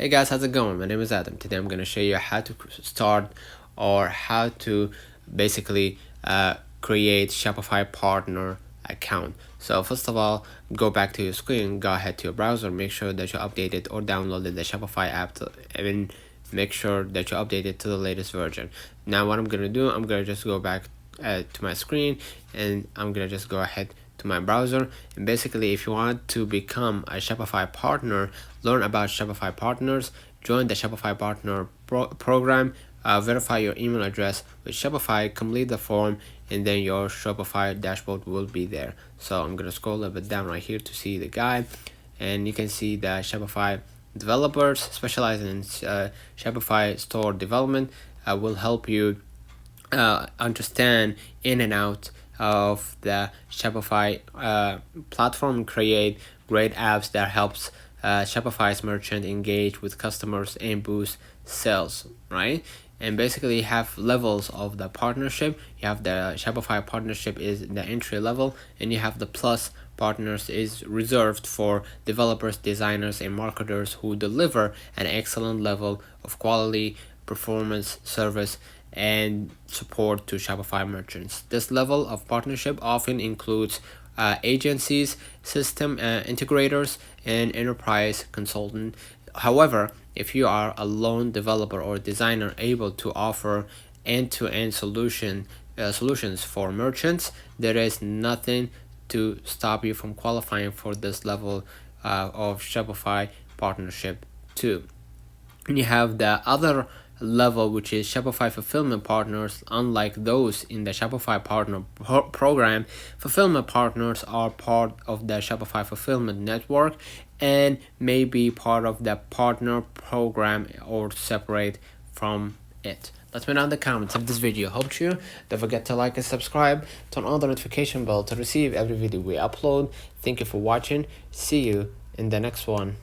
Hey guys, how's it going? My name is Adam. Today I'm going to show you how to start or how to basically create Shopify partner account. So first of all, go back to your screen, go ahead to your browser, make sure that you updated or downloaded the Shopify app and make sure that you updated to the latest version. Now what I'm going to do, I'm going to just go back to my screen and I'm going to just go ahead to my browser. And basically, if you want to become a Shopify partner, learn about Shopify partners, join the Shopify partner program, verify your email address with Shopify, complete the form, and then your Shopify dashboard will be there. So I'm gonna scroll a little bit down right here to see the guide, and you can see the Shopify developers specializing in Shopify store development will help you understand in and out of the Shopify platform, create great apps that helps Shopify's merchant engage with customers and boost sales, right? And basically you have levels of the partnership. You have the Shopify partnership is the entry level, and you have the plus partners is reserved for developers, designers, and marketers who deliver an excellent level of quality, performance, service, and support to Shopify merchants. This level of partnership often includes agencies, system integrators, and enterprise consultant. However, if you are a lone developer or designer able to offer end-to-end solutions for merchants, there is nothing to stop you from qualifying for this level of Shopify partnership too. And you have the other level, which is Shopify fulfillment partners. Unlike those in the Shopify partner program, fulfillment partners are part of the Shopify fulfillment network and may be part of the partner program or separate from it. Let me know in the comments if this video helped you. Don't forget to like and subscribe, turn on the notification bell to receive every video we upload. Thank you for watching. See you in the next one.